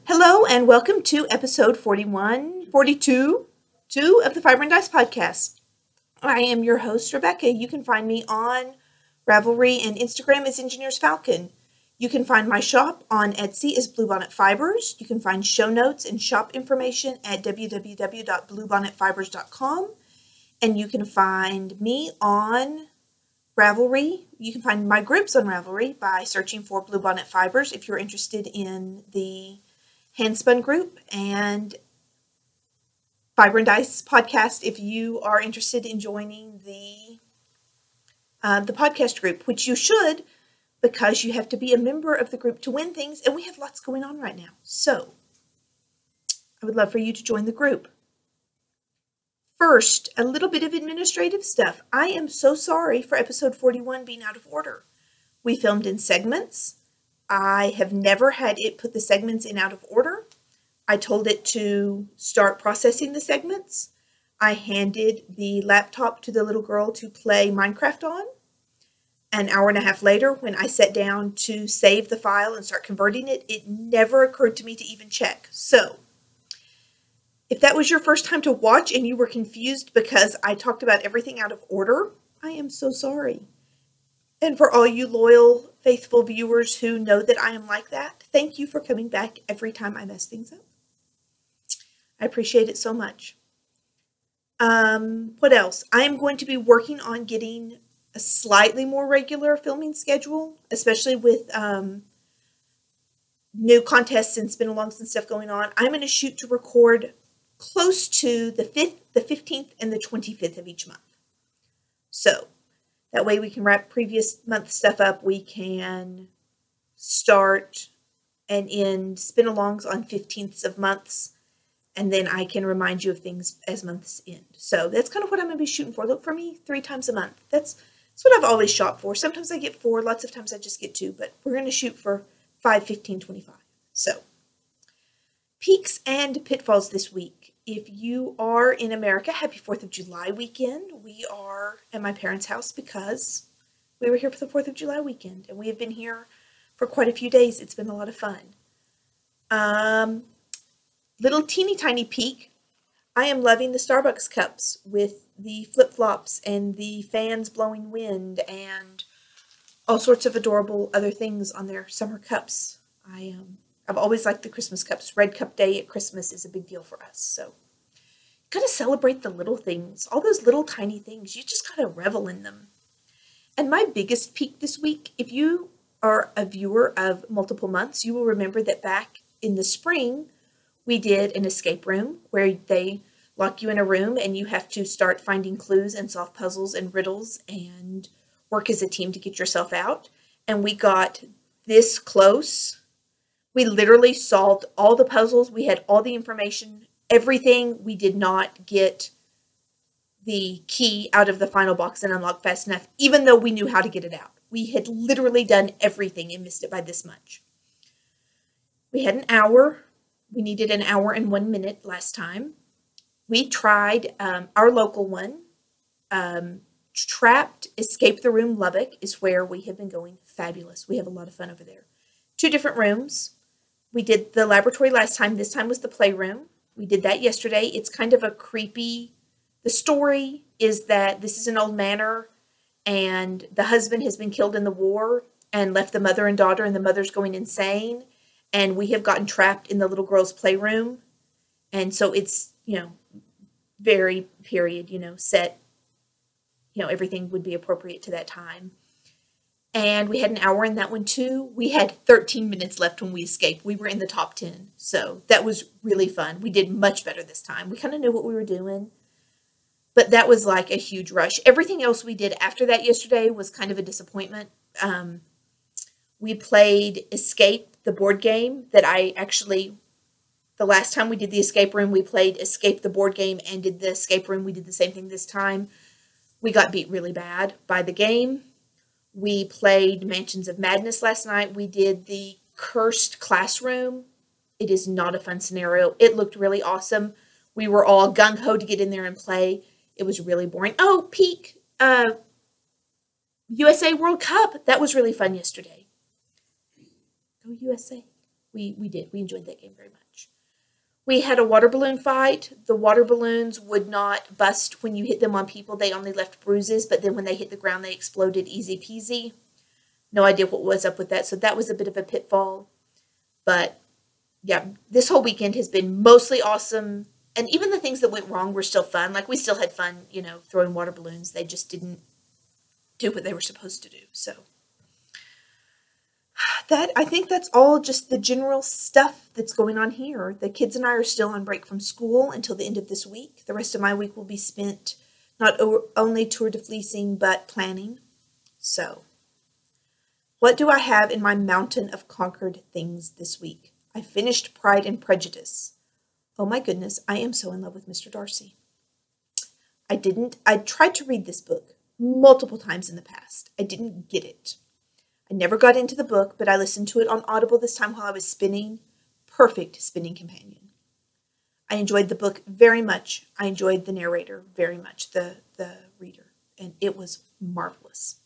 Hello and welcome to episode 42 of the Fiber and Dice podcast. I am your host, Rebecca. You can find me on Ravelry and Instagram as Engineers Falcon. You can find my shop on Etsy as Bluebonnet Fibers. You can find show notes and shop information at www.bluebonnetfibers.com. And you can find me on Ravelry. You can find my groups on Ravelry by searching for Bluebonnet Fibers if you're interested in the Handspun group, and Fiber and Dice podcast if you are interested in joining the podcast group, which you should, because you have to be a member of the group to win things, and we have lots going on right now. So I would love for you to join the group. First, a little bit of administrative stuff. I am so sorry for episode 41 being out of order. We filmed in segments. I have never had it put the segments in out of order. I told it to start processing the segments. I handed the laptop to the little girl to play Minecraft on. An hour and a half later, when I sat down to save the file and start converting it, it never occurred to me to even check. So, if that was your first time to watch and you were confused because I talked about everything out of order, I am so sorry. And for all you loyal, faithful viewers who know that I am like that, thank you for coming back every time I mess things up. I appreciate it so much. What else? I am going to be working on getting a slightly more regular filming schedule, especially with new contests and spin-alongs and stuff going on. I'm going to shoot to record close to the 5th, the 15th, and the 25th of each month. So that way we can wrap previous month stuff up. We can start and end spin-alongs on 15ths of months, and then I can remind you of things as months end. So that's kind of what I'm going to be shooting for. Look for me 3 times a month. That's what I've always shot for. Sometimes I get 4, lots of times I just get 2, but we're going to shoot for 5, 15, 25. So, peaks and pitfalls this week. If you are in America, happy 4th of July weekend. We are at my parents' house because we were here for the 4th of July weekend, and we have been here for quite a few days. It's been a lot of fun. Little teeny tiny peak. I am loving the Starbucks cups with the flip-flops and the fans blowing wind and all sorts of adorable other things on their summer cups. I've always liked the Christmas cups. Red Cup Day at Christmas is a big deal for us. So, gotta celebrate the little things. All those little tiny things. You just gotta revel in them. And my biggest peak this week, if you are a viewer of multiple months, you will remember that back in the spring, we did an escape room where they lock you in a room and you have to start finding clues and solve puzzles and riddles and work as a team to get yourself out. And we got this close. We literally solved all the puzzles. We had all the information, everything. We did not get the key out of the final box and unlock fast enough, even though we knew how to get it out. We had literally done everything and missed it by this much. We had an hour. We needed an hour and 1 minute last time. We tried our local one. Trapped Escape the Room Lubbock is where we have been going. Fabulous. We have a lot of fun over there. 2 different rooms. We did the laboratory last time. This time was the playroom. We did that yesterday. It's kind of a creepy. The story is that this is an old manor and the husband has been killed in the war and left the mother and daughter, and the mother's going insane. And we have gotten trapped in the little girl's playroom. And so it's, very period, set, everything would be appropriate to that time. And we had an hour in that one too. We had 13 minutes left when we escaped. We were in the top 10. So that was really fun. We did much better this time. We kind of knew what we were doing. But that was like a huge rush. Everything else we did after that yesterday was kind of a disappointment. We played Escape, the board game that the last time we did the escape room, we played Escape, the board game, and did the escape room. We did the same thing this time. We got beat really bad by the game. We played Mansions of Madness last night. We did the Cursed Classroom. It is not a fun scenario. It looked really awesome. We were all gung-ho to get in there and play. It was really boring. Oh, peak. USA World Cup. That was really fun yesterday. Go USA. We did. We enjoyed that game very much. We had a water balloon fight. The water balloons would not bust when you hit them on people. They only left bruises, but then when they hit the ground, they exploded easy peasy. No idea what was up with that, so that was a bit of a pitfall. But yeah, this whole weekend has been mostly awesome. And even the things that went wrong were still fun. Like, we still had fun, throwing water balloons. They just didn't do what they were supposed to do. So I think that's all just the general stuff that's going on here. The kids and I are still on break from school until the end of this week. The rest of my week will be spent not only tour de fleecing, but planning. So what do I have in my mountain of conquered things this week? I finished Pride and Prejudice. Oh my goodness, I am so in love with Mr. Darcy. I tried to read this book multiple times in the past. I didn't get it. I never got into the book, but I listened to it on Audible this time while I was spinning. Perfect spinning companion. I enjoyed the book very much. I enjoyed the narrator very much, the reader, and it was marvelous.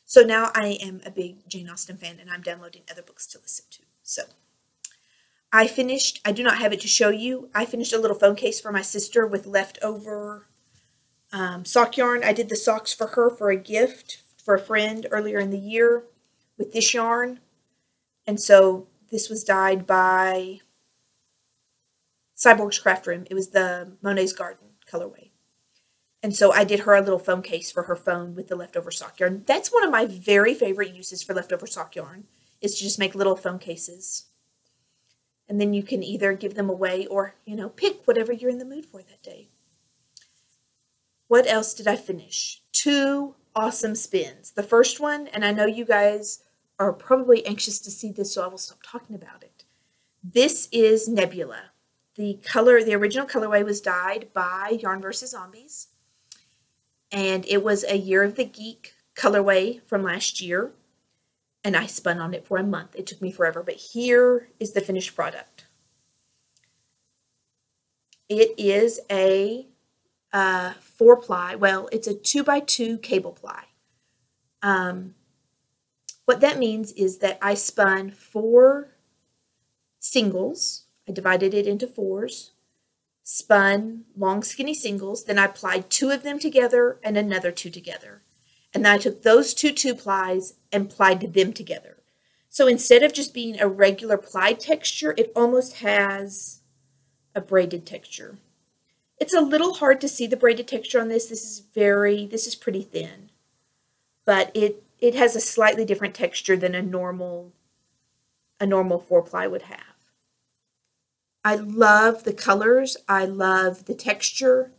So now I am a big Jane Austen fan, and I'm downloading other books to listen to. So I do not have it to show you. I finished a little phone case for my sister with leftover sock yarn. I did the socks for her for a gift for a friend earlier in the year with this yarn. And so this was dyed by Cyborg's Craft Room. It was the Monet's Garden colorway. And so I did her a little phone case for her phone with the leftover sock yarn. That's one of my very favorite uses for leftover sock yarn, is to just make little phone cases. And then you can either give them away or, pick whatever you're in the mood for that day. What else did I finish? 2 awesome spins. The first one, and I know you guys are probably anxious to see this, so I will stop talking about it. This is Nebula. The original colorway was dyed by Yarn vs. Zombies. And it was a Year of the Geek colorway from last year. And I spun on it for a month. It took me forever, but here is the finished product. It is a 4-ply. Well, it's a 2x2 cable ply. What that means is that I spun 4 singles. I divided it into 4s, spun long skinny singles, then I plied 2 of them together and another 2 together. And then I took those 2 2-plies and plied them together. So instead of just being a regular ply texture, it almost has a braided texture. It's a little hard to see the braided texture on this. This is pretty thin. But it has a slightly different texture than a normal 4-ply would have. I love the colors. I love the texture.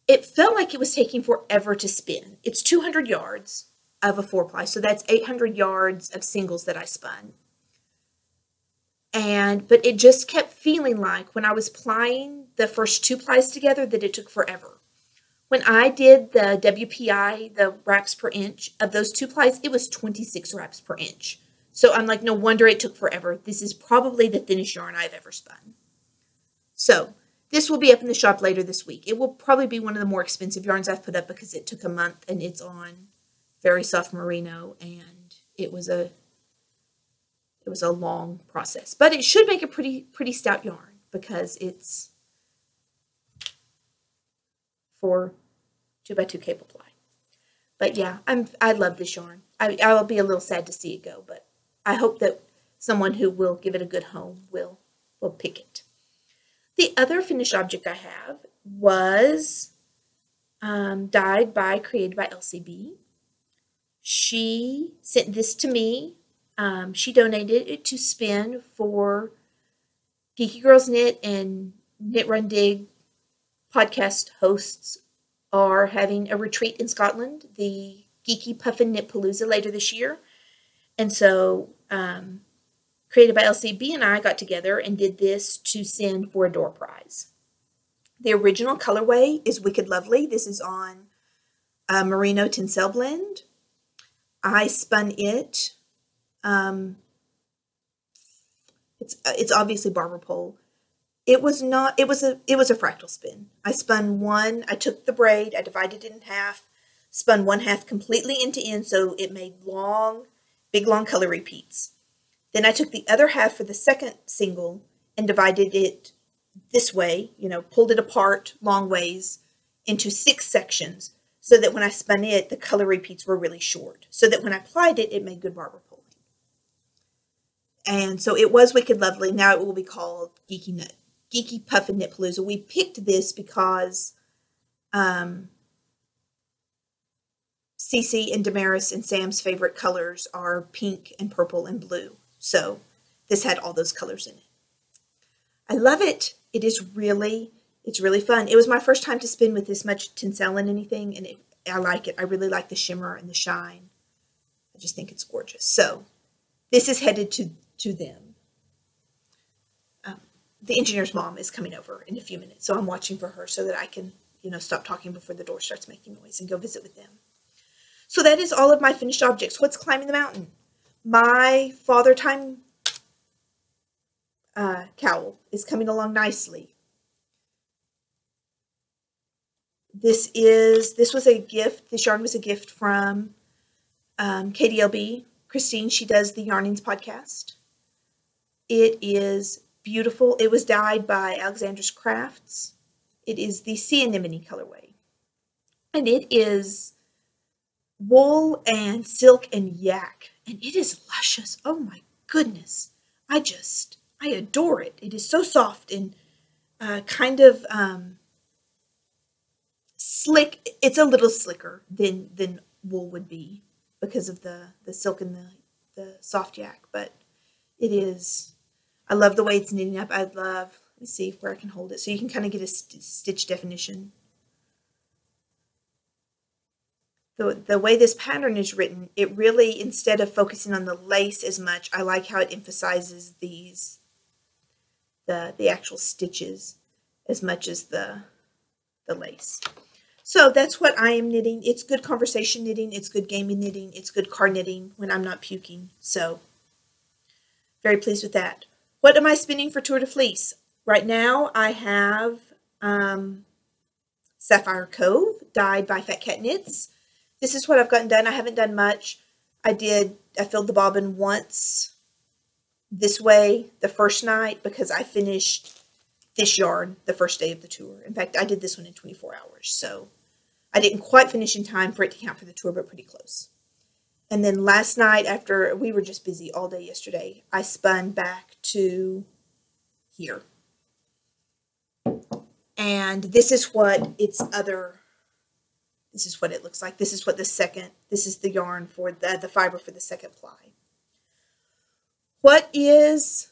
It felt like it was taking forever to spin. It's 200 yards of a 4-ply, so that's 800 yards of singles that I spun. But it just kept feeling like when I was plying the first 2 plies together that it took forever. When I did the WPI, the wraps per inch, of those 2 plies, it was 26 wraps per inch. So I'm like, no wonder it took forever. This is probably the thinnest yarn I've ever spun. So this will be up in the shop later this week. It will probably be one of the more expensive yarns I've put up because it took a month and it's on very soft merino, and it was a long process. But it should make a pretty stout yarn because it's for 2x2 cable ply. But yeah, I love this yarn. I'll be a little sad to see it go, but I hope that someone who will give it a good home will pick it. The other finished object I have was created by LCB. She sent this to me. She donated it to spin for Geeky Girls Knit, and Knit Run Dig podcast hosts are having a retreat in Scotland, the Geeky Puffin Knit Palooza, later this year. And so Created by LCB and I got together and did this to send for a door prize. The original colorway is Wicked Lovely. This is on Merino Tencel Blend. I spun it. It's obviously barber pole. It was not. It was a fractal spin. I spun one. I took the braid. I divided it in half. Spun one half completely end to end, so it made big long color repeats. Then I took the other half for the second single and divided it this way, pulled it apart long ways into 6 sections so that when I spun it, the color repeats were really short. So that when I applied it, it made good barber pulling. And so it was Wicked Lovely. Now it will be called Geeky Puff and Knitpalooza. We picked this because Cece and Damaris and Sam's favorite colors are pink and purple and blue. So this had all those colors in it. I love it. It's really fun. It was my first time to spin with this much tinsel and anything, and I like it. I really like the shimmer and the shine. I just think it's gorgeous. So this is headed to them. The engineer's mom is coming over in a few minutes, so I'm watching for her so that I can, stop talking before the door starts making noise and go visit with them. So that is all of my finished objects. What's climbing the mountain? My Father Time cowl is coming along nicely. This was a gift. This yarn was a gift from KDLB. Christine, she does the Yarnings podcast. It is beautiful. It was dyed by Alexandra's Crafts. It is the Sea Anemone colorway. And it is wool and silk and yak. And it is luscious. Oh my goodness. I adore it. It is so soft and kind of slick. It's a little slicker than wool would be because of the silk and the soft yak. But it is, I love the way it's knitting up. let me see where I can hold it so you can kind of get a stitch definition. The way this pattern is written, it really, instead of focusing on the lace as much, I like how it emphasizes the actual stitches as much as the lace. So that's what I am knitting. It's good conversation knitting. It's good gaming knitting. It's good car knitting when I'm not puking. So very pleased with that. What am I spinning for Tour de Fleece? Right now I have Sapphire Cove dyed by FatCatKnits. This is what I've gotten done. I haven't done much. I filled the bobbin once this way the first night because I finished this yarn the first day of the tour. In fact, I did this one in 24 hours. So I didn't quite finish in time for it to count for the tour, but pretty close. And then last night, after we were just busy all day yesterday, I spun back to here. And this is what it looks like. This is the yarn for the fiber for the second ply. What is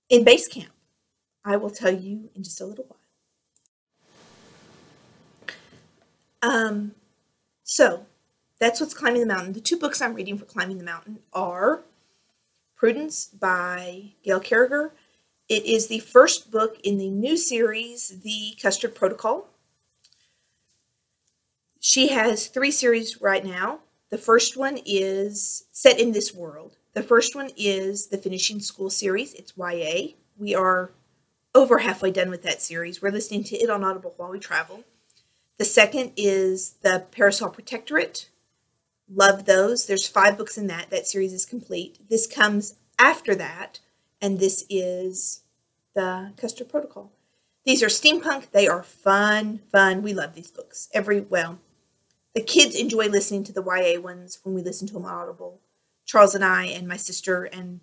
in base camp? I will tell you in just a little while. So that's what's climbing the mountain. The 2 books I'm reading for climbing the mountain are Prudence by Gail Carriger. It is the first book in the new series, The Custard Protocol. She has 3 series right now. The first one is set in this world. The first one is the Finishing School series. It's YA. We are over halfway done with that series. We're listening to it on Audible while we travel. The second is the Parasol Protectorate. Love those. There's 5 books in that. That series is complete. This comes after that, and this is the Custard Protocol. These are steampunk. They are fun. We love these books. The kids enjoy listening to the YA ones when we listen to them on Audible. Charles and I and my sister and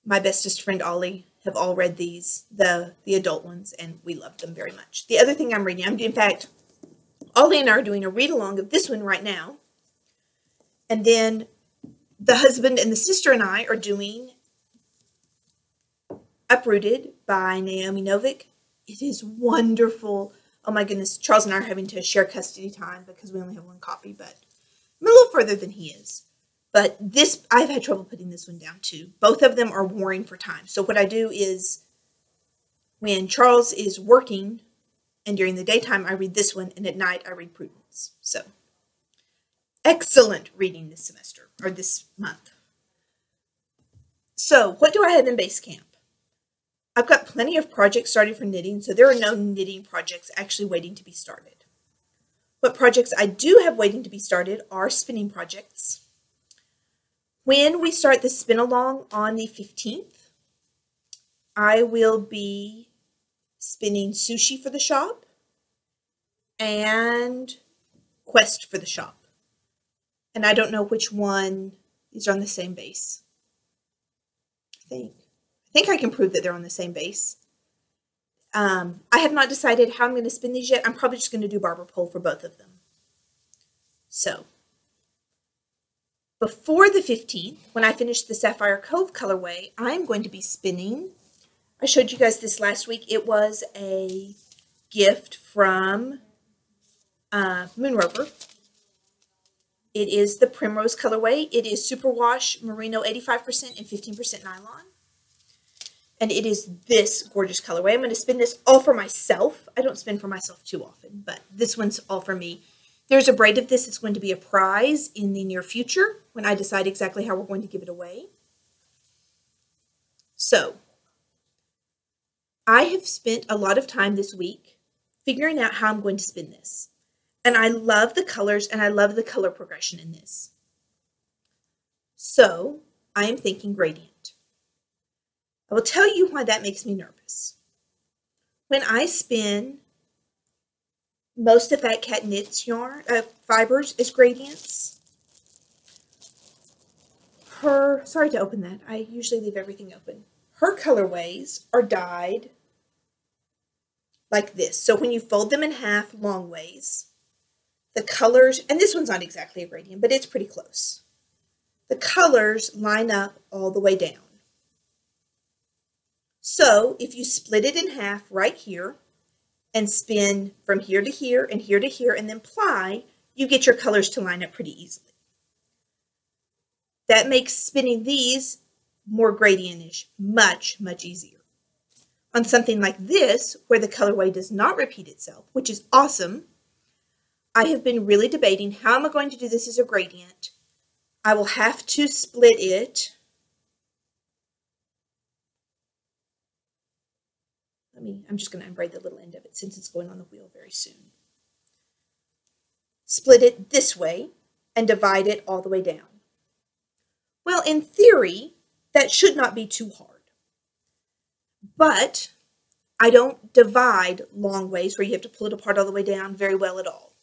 my bestest friend Ollie have all read these, the adult ones, and we love them very much. The other thing I'm reading, in fact, Ollie and I are doing a read-along of this one right now. And then the husband and the sister and I are doing Uprooted by Naomi Novik. It is wonderful. Oh my goodness, Charles and I are having to share custody time because we only have 1 copy, but I'm a little further than he is. But this, I've had trouble putting this one down too. Both of them are warring for time. So what I do is when Charles is working and during the daytime, I read this one, and at night I read Prudence. So excellent reading this semester, or this month. So what do I have in base camp? I've got plenty of projects started for knitting, so there are no knitting projects actually waiting to be started. What projects I do have waiting to be started are spinning projects. When we start the spin along on the 15th, I will be spinning Sushi for the shop and Quest for the shop. And I don't know which one. These are on the same base. I think I can prove that they're on the same base. I have not decided how I'm going to spin these yet. I'm probably just going to do barber pole for both of them. So, before the 15th, when I finish the Sapphire Cove colorway, I'm going to be spinning. I showed you guys this last week. It was a gift from Moonrover. It is the Primrose colorway. It is Superwash Merino 85% and 15% nylon. And it is this gorgeous colorway. I'm going to spin this all for myself. I don't spin for myself too often, but this one's all for me. There's a braid of this that's going to be a prize in the near future when I decide exactly how we're going to give it away. So, I have spent a lot of time this week figuring out how I'm going to spin this. And I love the colors and I love the color progression in this. So, I am thinking gradient. I will tell you why that makes me nervous. When I spin most of FatCatKnits yarn fibers as gradients, sorry to open that. I usually leave everything open. Her colorways are dyed like this. So when you fold them in half long ways, the colors, and this one's not exactly a gradient, but it's pretty close. The colors line up all the way down. So if you split it in half right here and spin from here to here and here to here and then ply, you get your colors to line up pretty easily. That makes spinning these more gradient-ish, much, much easier. On something like this, where the colorway does not repeat itself, which is awesome, I have been really debating how am I going to do this as a gradient. I will have to split it. I'm just going to unbraid the little end of it since it's going on the wheel very soon. Split it this way and divide it all the way down. Well, in theory, that should not be too hard. But I don't divide long ways where you have to pull it apart all the way down very well at all.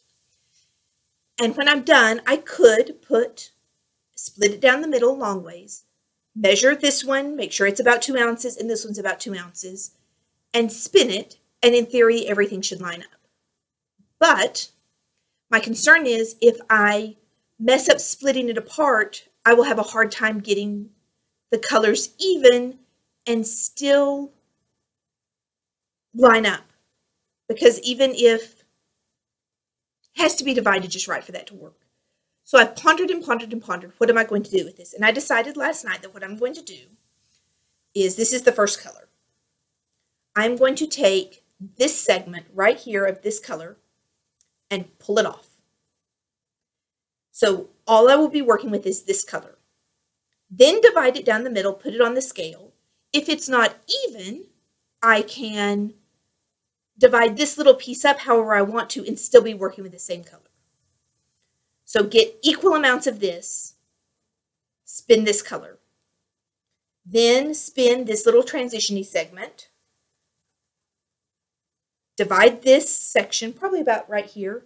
And when I'm done, I could split it down the middle long ways, measure this one, make sure it's about 2 ounces, and this one's about 2 ounces, and spin it, and in theory, everything should line up. But my concern is if I mess up splitting it apart, I will have a hard time getting the colors even and still line up. Because even if it has to be divided just right for that to work. So I've pondered and pondered and pondered, what am I going to do with this? And I decided last night that what I'm going to do is, this is the first color. I'm going to take this segment right here of this color and pull it off. So all I will be working with is this color. Then divide it down the middle, put it on the scale. If it's not even, I can divide this little piece up however I want to and still be working with the same color. So get equal amounts of this, spin this color. Then spin this little transition-y segment. Divide this section, probably about right here.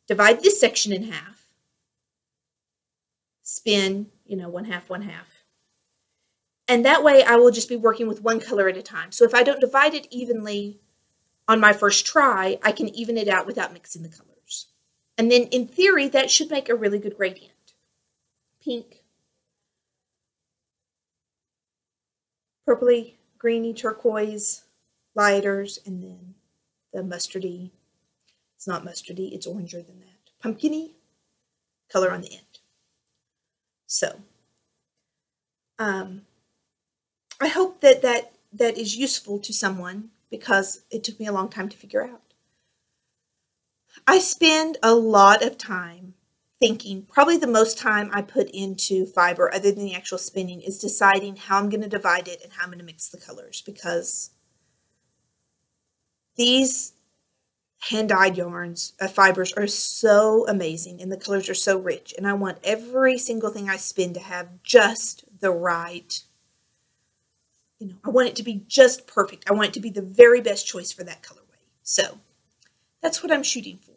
Divide this section in half. Spin, one half, one half. And that way I will just be working with one color at a time. So if I don't divide it evenly on my first try, I can even it out without mixing the colors. And then in theory, that should make a really good gradient. Pink, purpley, greeny, turquoise, lighters, and then the mustardy. It's not mustardy, it's oranger than that. Pumpkin-y color on the end. So, I hope that is useful to someone because it took me a long time to figure out. I spend a lot of time thinking, probably the most time I put into fiber other than the actual spinning is deciding how I'm going to divide it and how I'm going to mix the colors, because these hand-dyed yarns, fibers are so amazing, and the colors are so rich, and I want every single thing I spin to have just the right, I want it to be just perfect. I want it to be the very best choice for that colorway. So that's what I'm shooting for.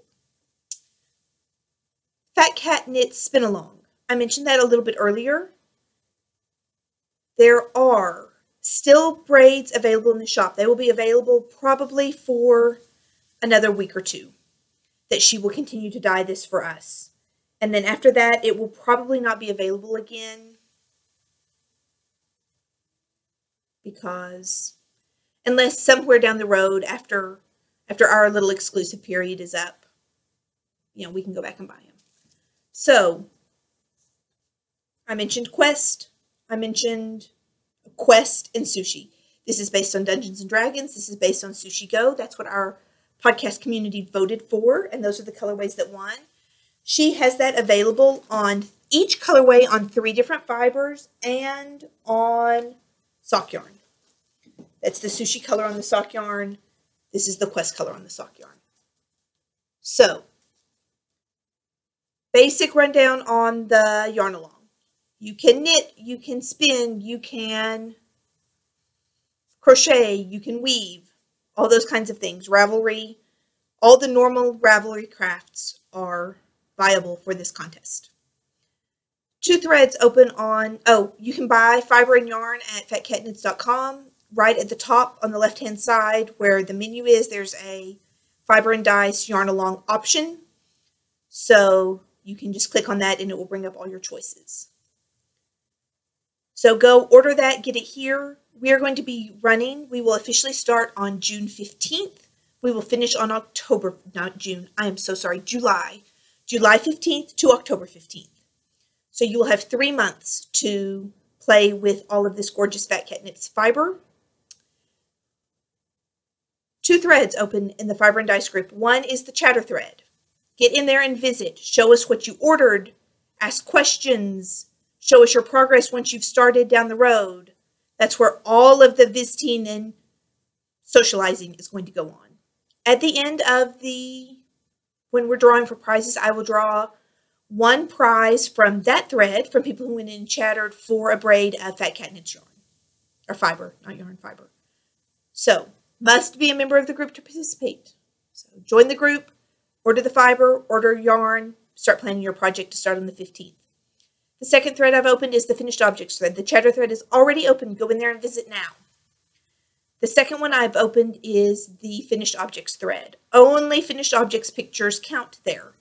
FatCatKnits Spin Along. I mentioned that a little bit earlier. There are still braids available in the shop. They will be available probably for another week or two that she will continue to dye this for us. And then after that, it will probably not be available again because unless somewhere down the road after our little exclusive period is up, we can go back and buy them. So I mentioned Quest. I mentioned Quest and Sushi. This is based on Dungeons & Dragons. This is based on Sushi Go. That's what our podcast community voted for, and those are the colorways that won. She has that available on each colorway on 3 different fibers and on sock yarn. That's the Sushi color on the sock yarn. This is the Quest color on the sock yarn. So, basic rundown on the Yarn Along. You can knit, you can spin, you can crochet, you can weave, all those kinds of things. Ravelry, all the normal Ravelry crafts are viable for this contest. 2 threads open on, you can buy fiber and yarn at FatCatKnits.com. Right at the top on the left-hand side where the menu is, there's a fiber and dice Yarn Along option. So you can just click on that and it will bring up all your choices. So go order that, get it here. We are going to be running. We will officially start on June 15th. We will finish on July. July 15th to October 15th. So you will have 3 months to play with all of this gorgeous FatCatKnits fiber. 2 threads open in the Fiber and Dice group. One is the chatter thread. Get in there and visit. Show us what you ordered. Ask questions. Show us your progress once you've started down the road. That's where all of the visiting and socializing is going to go on. At the end of when we're drawing for prizes, I will draw 1 prize from that thread from people who went in and chattered for a braid of FatCatKnits yarn. Or fiber, not yarn, fiber. So, must be a member of the group to participate. So join the group, order the fiber, order yarn, start planning your project to start on the 15th. The second thread I've opened is the finished objects thread. The chatter thread is already open. Go in there and visit now. The second one I've opened is the finished objects thread. Only finished objects pictures count there.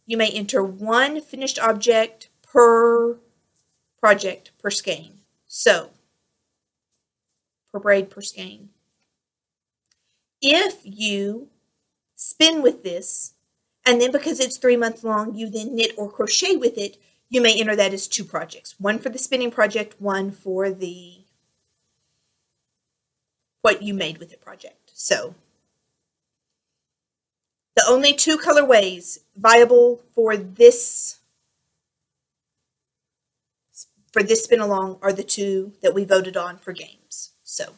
You may enter 1 finished object per project per skein. So, per braid per skein. If you spin with this, and then because it's 3 months long, you then knit or crochet with it, you may enter that as 2 projects. 1 for the spinning project, 1 for the what you made with it project. So, the only 2 colorways viable for this spin along are the 2 that we voted on for games. So,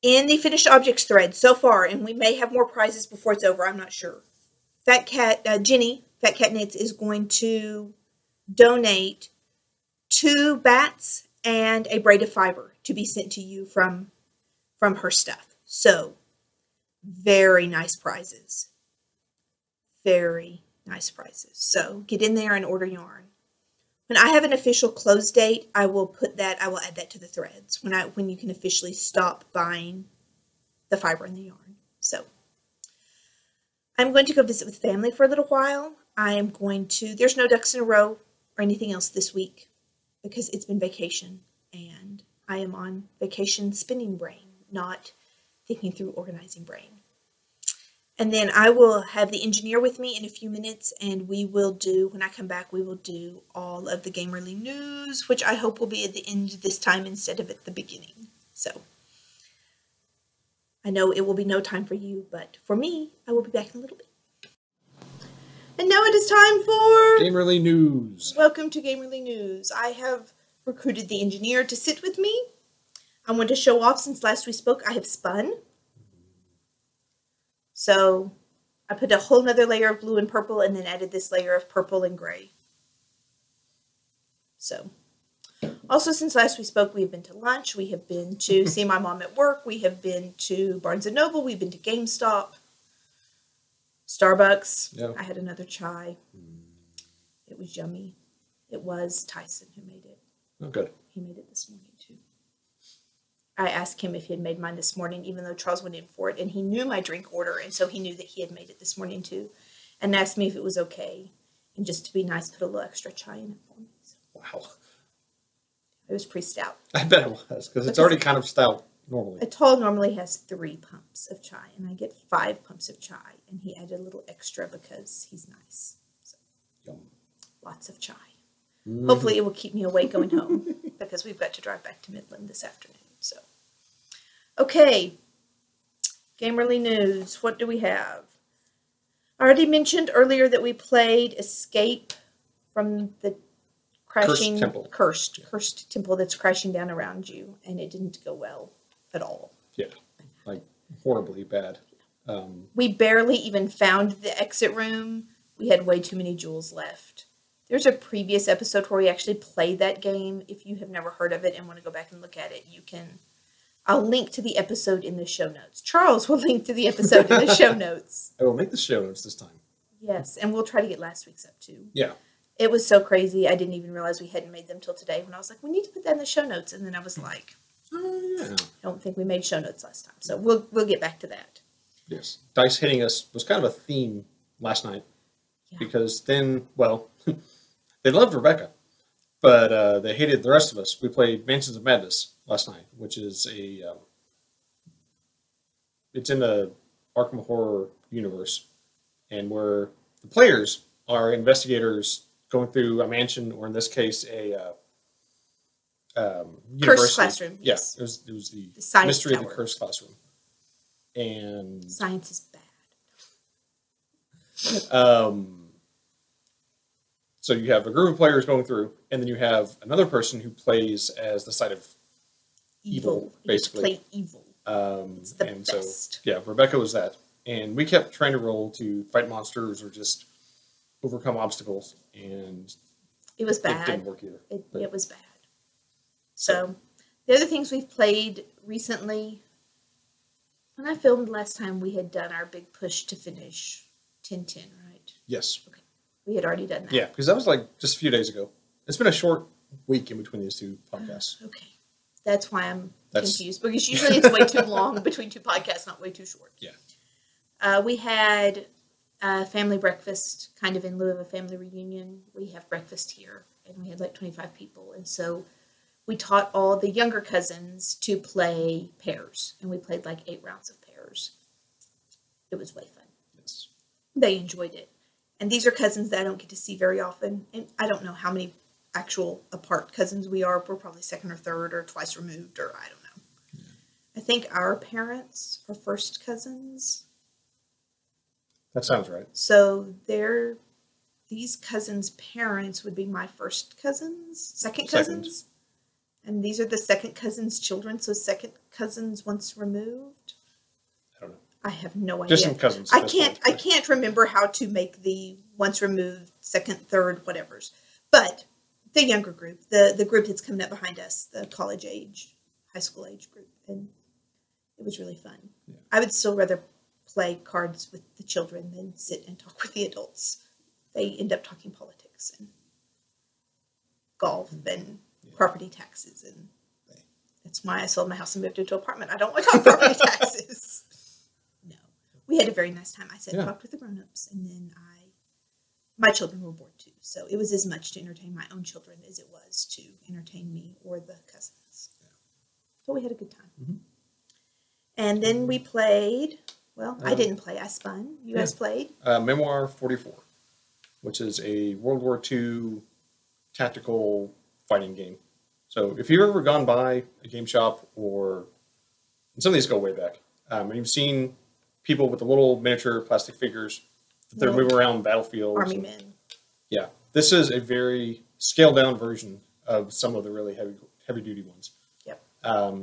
in the finished objects thread so far, and we may have more prizes before it's over, I'm not sure. Ginny, FatCatKnits, is going to donate 2 bats and a braid of fiber to be sent to you from her stuff. So, very nice prizes. Very nice prizes. So, get in there and order yarn. When I have an official close date, I will add that to the threads when you can officially stop buying the fiber and the yarn. So, I'm going to go visit with family for a little while. There's no ducks in a row or anything else this week because it's been vacation and I am on vacation spinning brain, not thinking through organizing brain. And then I will have the engineer with me in a few minutes, and when I come back, we will do all of the Gamerly news, which I hope will be at the end this time instead of at the beginning. So, I know it will be no time for you, but for me, I will be back in a little bit. And now it is time for Gamerly news. Welcome to Gamerly news. I have recruited the engineer to sit with me. I want to show off, since last we spoke, I have spun. So I put a whole nother layer of blue and purple and then added this layer of purple and gray. So also, since last we spoke, we have been to lunch. We have been to see my mom at work. We have been to Barnes & Noble. We've been to GameStop, Starbucks. Yep. I had another chai. It was yummy. It was Tyson who made it. Oh, good. He made it this morning, too. I asked him if he had made mine this morning, even though Charles went in for it. And he knew my drink order, and so he knew that he had made it this morning, too. And asked me if it was okay. And just to be nice, put a little extra chai in it for me. So. Wow. It was pretty stout. I bet it was, because it's already kind of stout normally. A tall normally has 3 pumps of chai, and I get 5 pumps of chai. And he added a little extra because he's nice. So, Yum. Lots of chai. Mm-hmm. Hopefully it will keep me awake going home, because we've got to drive back to Midland this afternoon. So, okay. Gamerly news. What do we have? I already mentioned earlier that we played Escape from the crashing cursed temple that's crashing down around you, and it didn't go well at all. Yeah, like horribly bad. We barely even found the exit room. We had way too many jewels left. There's a previous episode where we actually played that game. If you have never heard of it and want to go back and look at it, you can. I'll link to the episode in the show notes. Charles will link to the episode in the show notes. I will make the show notes this time. Yes, and we'll try to get last week's up too. Yeah. It was so crazy. I didn't even realize we hadn't made them till today when I was like, we need to put that in the show notes. And then I was like, yeah. I don't think we made show notes last time. So we'll get back to that. Yes. Dice hitting us was kind of a theme last night. Yeah. Because then, well, they loved Rebecca, but they hated the rest of us. We played Mansions of Madness last night, which is it's in the Arkham Horror universe, and where the players are investigators going through a mansion, or in this case, a university. Cursed classroom. Yeah, yes. It was the Mystery tower. Of the cursed classroom. And science is bad. So you have a group of players going through, and then you have another person who plays as the side of evil basically. You play evil. It's the and best. So, yeah, Rebecca was that. And we kept trying to roll to fight monsters or just overcome obstacles, and it was bad. It didn't work either. It was bad. So the other things we've played recently, when I filmed last time, we had done our big push to finish 10-10, right? Yes. Okay. We had already done that. Yeah, because that was like just a few days ago. It's been a short week in between these two podcasts. Okay. That's why I'm confused, because usually it's way too long between 2 podcasts, not way too short. Yeah. We had a family breakfast, kind of in lieu of a family reunion. We have breakfast here, and we had like 25 people. And so we taught all the younger cousins to play pairs, and we played like 8 rounds of pairs. It was way fun. Yes. They enjoyed it. And these are cousins that I don't get to see very often. And I don't know how many actual apart cousins we are. We're probably second or third or twice removed, or I don't know. Yeah. I think our parents are first cousins. That sounds right. So these cousins' parents would be my first cousins, second cousins. And these are the second cousins' children, so second cousins once removed. I don't know. I have no idea. Just some cousins. I can't remember how to make the once removed, second, third, whatevers. But the younger group, the group that's coming up behind us, the college age, high school age group, and it was really fun. Yeah. I would still rather play cards with the children than sit and talk with the adults. They end up talking politics and golf and property taxes, and that's why I sold my house and moved into an apartment. I don't want to talk property taxes. No, we had a very nice time. I talked with the grown-ups, and then my children were bored too. So it was as much to entertain my own children as it was to entertain me or the cousins. Yeah. So we had a good time. Mm-hmm. And then we played. Well, I didn't play. I spun. You guys played? Memoir 44, which is a World War II tactical fighting game. So if you've ever gone by a game shop, or some of these go way back, and you've seen people with the little miniature plastic figures that they're moving around battlefields. Army men. Yeah. This is a very scaled down version of some of the really heavy duty ones. Yep.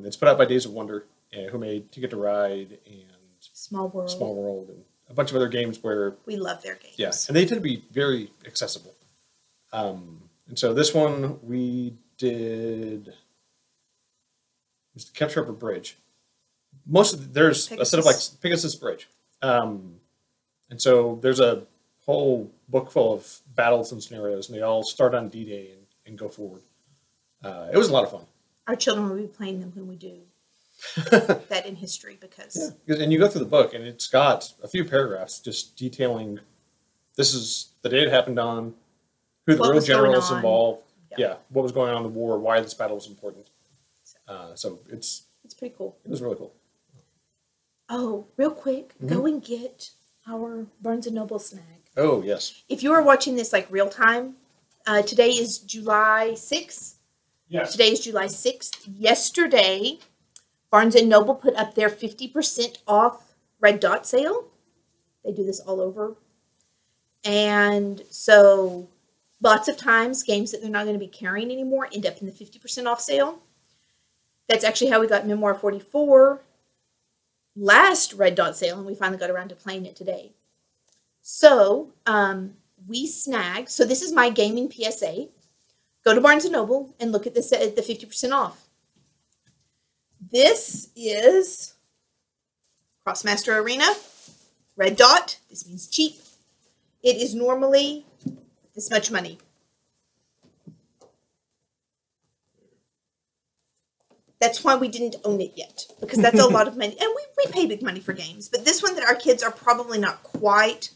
It's put out by Days of Wonder, who made Ticket to Ride and Small World. Small World, and a bunch of other games where We love their games. yeah, and they tend to be very accessible. And so this one we did was the Capture Up a Bridge. There's a set of like Pegasus Bridge, and so there's a whole book full of battles and scenarios, and they all start on D-Day and go forward. It was a lot of fun. Our children will be playing them when we do that in history because and you go through the book, and it's got a few paragraphs just detailing this is the day it happened on, who the real generals involved, what was going on in the war, why this battle was important. So it's pretty cool. It was really cool. Oh, real quick, go and get our Barnes & Noble snag. Oh, yes. If you are watching this like real time, today is July 6th. Yes. Today is July 6th. Yesterday, Barnes & Noble put up their 50% off Red Dot sale. They do this all over. And so lots of times, games that they're not going to be carrying anymore end up in the 50% off sale. That's actually how we got Memoir 44 last Red Dot sale, and we finally got around to playing it today. So we snagged. So this is my gaming PSA. Go to Barnes & Noble and look at this at the 50% off. This is Crossmaster Arena, Red Dot. This means cheap. It is normally this much money. That's why we didn't own it yet, because that's a lot of money. And we pay big money for games. But this one that our kids are probably not quite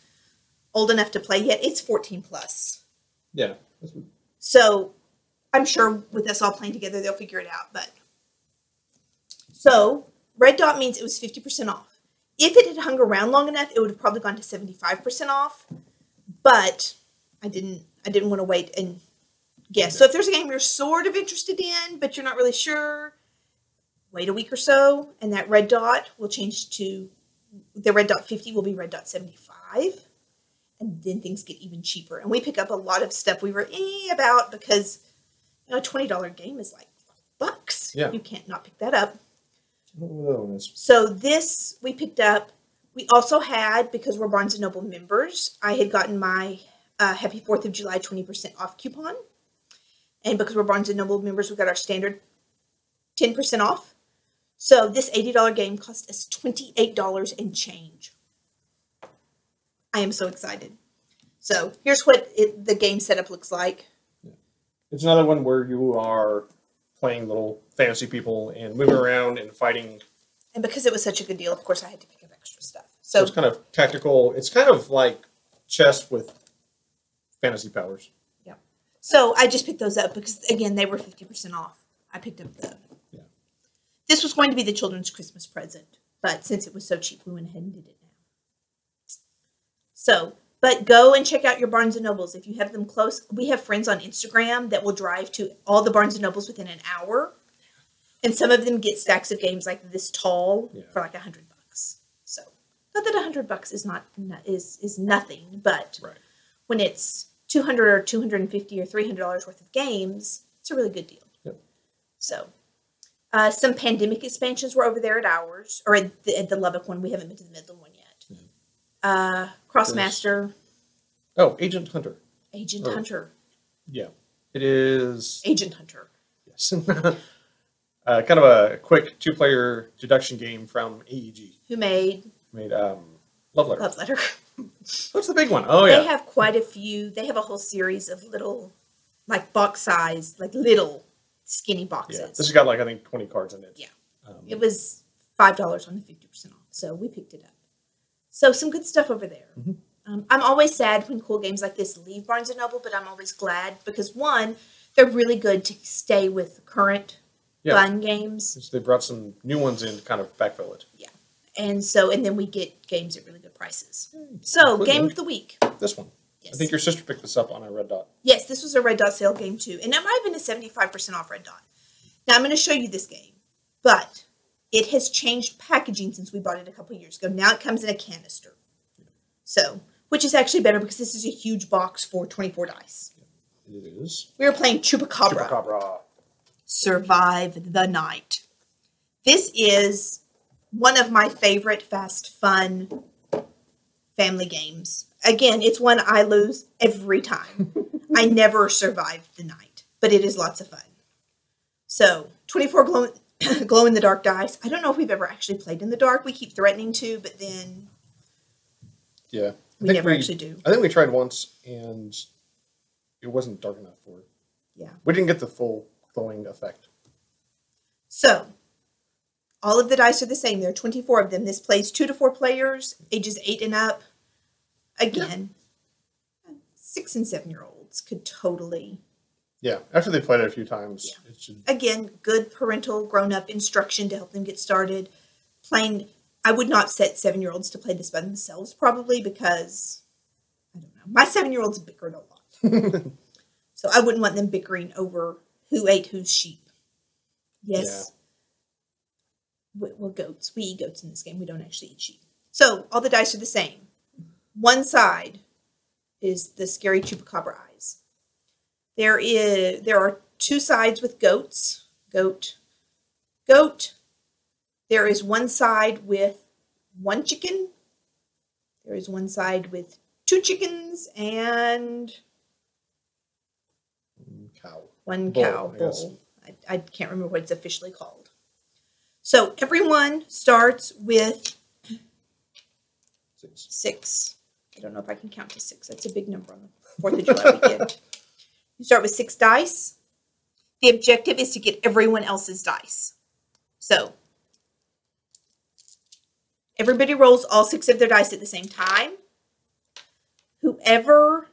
old enough to play yet, it's 14 plus. Yeah. So I'm sure with us all playing together, they'll figure it out. But so Red Dot means it was 50% off. If it had hung around long enough, it would have probably gone to 75% off. But I didn't want to wait and guess. So if there's a game you're sort of interested in, but you're not really sure, wait a week or so, and that Red Dot will change to, the Red Dot 50 will be Red Dot 75, and then things get even cheaper. And we pick up a lot of stuff we were about because, a $20 game is like $5. Yeah. You can't not pick that up. Oh, So this we picked up. We also had, because we're Barnes & Noble members, I had gotten my Happy 4th of July 20% off coupon. And because we're Barnes & Noble members, we got our standard 10% off. So this $80 game cost us $28 and change. I am so excited. So here's what the game setup looks like. It's another one where you are playing little fantasy people and moving around and fighting. And because it was such a good deal, of course, I had to pick up extra stuff. So it's kind of tactical. It's kind of like chess with fantasy powers. Yeah. So I just picked those up because, again, they were 50% off. I picked up the... Yeah. This was going to be the children's Christmas present, but since it was so cheap, we went ahead and did it now. So, but go and check out your Barnes & Nobles. If you have them close, we have friends on Instagram that will drive to all the Barnes & Nobles within an hour. And some of them get stacks of games like this tall for like $100. So, not that $100 is nothing, but when it's $200 or $250 or $300 worth of games, it's a really good deal. Yep. So, some Pandemic expansions were over there at ours, or at the Lubbock one. We haven't been to the Midland one yet. Crossmaster. Oh, Agent Hunter. Agent Hunter. Yeah, it is. Agent Hunter. Yes. Kind of a quick two-player deduction game from AEG. Who made Love Letter. Love Letter. What's the big one? Oh, yeah. They have quite a few. They have a whole series of little, like box size, like little skinny boxes. Yeah. This has got like, I think, 20 cards in it. Yeah. It was $5 on the 50% off. So we picked it up. So some good stuff over there. Mm-hmm. I'm always sad when cool games like this leave Barnes & Noble, but I'm always glad because, one, they're really good to stay with current fun games. So they brought some new ones in to kind of backfill it. Yeah. And then we get games at really good prices. So, Game of the Week. This one. Yes. I think your sister picked this up on a Red Dot. Yes, this was a Red Dot sale game too. And that might have been a 75% off Red Dot. Now, I'm going to show you this game. But it has changed packaging since we bought it a couple years ago. Now it comes in a canister. So, which is actually better because this is a huge box for 24 dice. It is. We were playing Chupacabra. Chupacabra. Survive the Night. This is one of my favorite fast, fun family games. Again, it's one I lose every time. I never survive the night, but it is lots of fun. So, 24 glow in the dark dice. I don't know if we've ever actually played in the dark. We keep threatening to, but then yeah, we never actually do. I think we tried once, and it wasn't dark enough for it. Yeah. We didn't get the full glowing effect. So, all of the dice are the same. There are 24 of them. This plays 2 to 4 players, ages 8 and up. Again, 6 and 7-year-olds could totally... Yeah, after they played it a few times, it should... Again, good parental grown-up instruction to help them get started. I would not set 7-year-olds to play this by themselves, probably, because, I don't know, my 7-year-olds bickered a lot. So I wouldn't want them bickering over who ate whose sheep. Yes. Yeah. We're goats. We eat goats in this game. We don't actually eat sheep. So all the dice are the same. One side is the scary Chupacabra eyes. There are 2 sides with goats. Goat. There is one side with 1 chicken. There is one side with 2 chickens and one cow bull. I can't remember what it's officially called. So everyone starts with 6. I don't know if I can count to 6. That's a big number on the 4th of July weekend. You start with 6 dice. The objective is to get everyone else's dice. So everybody rolls all 6 of their dice at the same time. Whoever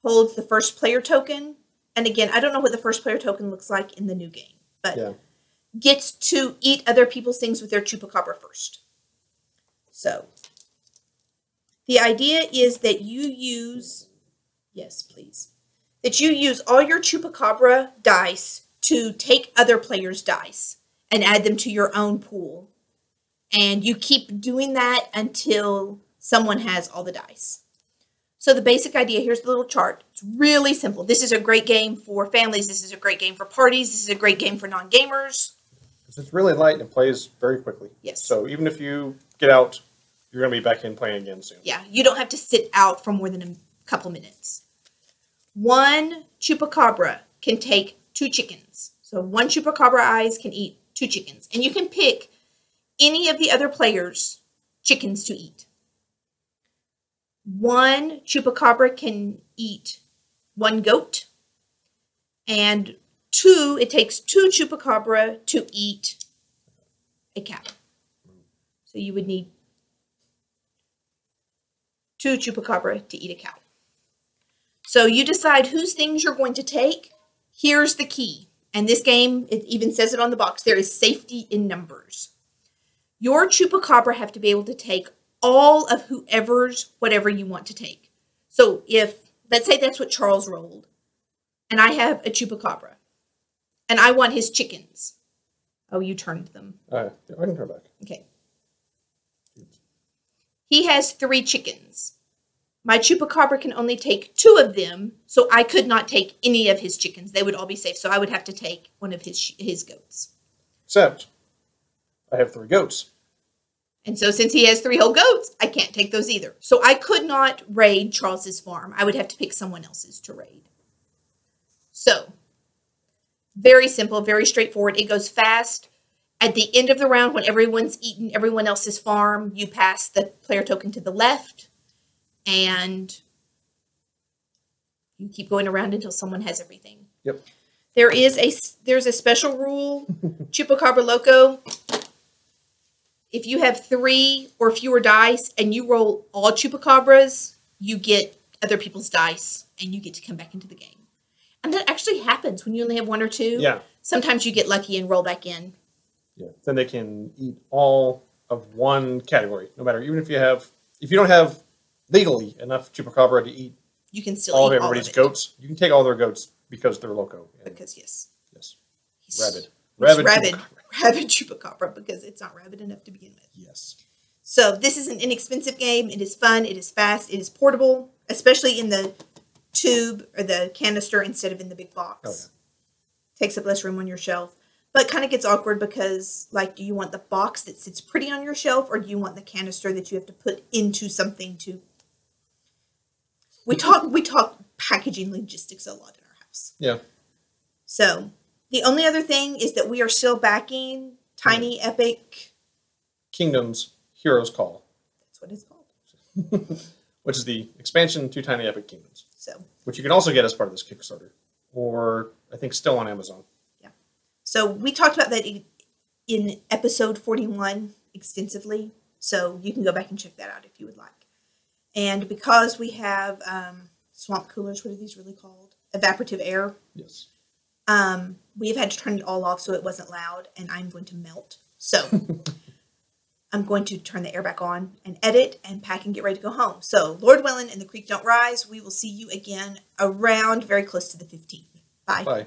holds the first player token, and again, I don't know what the first player token looks like in the new game, but gets to eat other people's things with their Chupacabra first. So the idea is that you use, yes, please, that you use all your Chupacabra dice to take other players' dice and add them to your own pool. And you keep doing that until someone has all the dice. So the basic idea, here's the little chart. It's really simple. This is a great game for families. This is a great game for parties. This is a great game for non-gamers. It's really light and it plays very quickly. Yes. So even if you get out, you're going to be back in playing again soon. Yeah, you don't have to sit out for more than a couple minutes. 1 Chupacabra can take 2 chickens. So 1 Chupacabra eyes can eat 2 chickens. And you can pick any of the other players' chickens to eat. 1 Chupacabra can eat 1 goat. And it takes 2 Chupacabra to eat a cow. So you would need 2 Chupacabra to eat a cow. So you decide whose things you're going to take. Here's the key. And this game, it even says it on the box, there is safety in numbers. Your Chupacabra have to be able to take all of whatever you want to take. So let's say that's what Charles rolled, and I have a Chupacabra, and I want his chickens. Oh, you turned them. I can turn back. Okay. He has 3 chickens. My Chupacabra can only take 2 of them, so I could not take any of his chickens. They would all be safe, so I would have to take one of his goats. Except, I have 3 goats. And so since he has 3 whole goats, I can't take those either. So I could not raid Charles's farm. I would have to pick someone else's to raid. So, very simple, very straightforward. It goes fast. At the end of the round, when everyone's eaten everyone else's farm, you pass the player token to the left. And you keep going around until someone has everything. Yep. There's a special rule, Chupacabra Loco. If you have 3 or fewer dice and you roll all Chupacabras, you get other people's dice and you get to come back into the game. And that actually happens when you only have 1 or 2. Yeah. Sometimes you get lucky and roll back in. Yeah. Then they can eat all of one category, no matter, even if you don't have legally enough Chupacabra to eat you can still all eat of everybody's all of it. goats. You can take all their goats because they're loco. Because yes. Rabid Chupacabra because it's not rabid enough to begin with. Yes. So this is an inexpensive game. It is fun. It is fast. It is portable, especially in the tube or the canister instead of in the big box. Oh, yeah. Takes up less room on your shelf. But it kind of gets awkward because, like, do you want the box that sits pretty on your shelf, or do you want the canister that you have to put into something to... We talk packaging logistics a lot in our house. Yeah. So, the only other thing is that we are still backing Tiny Epic... Kingdoms Heroes Call. That's what it's called. Which is the expansion to Tiny Epic Kingdoms. So, which you can also get as part of this Kickstarter. Or, I think, still on Amazon. yeah. So, we talked about that in episode 41 extensively. So, you can go back and check that out if you would like. And because we have swamp coolers, what are these really called? Evaporative air. Yes. We have had to turn it all off so it wasn't loud, and I'm going to melt. So I'm going to turn the air back on and edit and pack and get ready to go home. So Lord willing and the creek don't rise, we will see you again around very close to the 15th. Bye. Bye.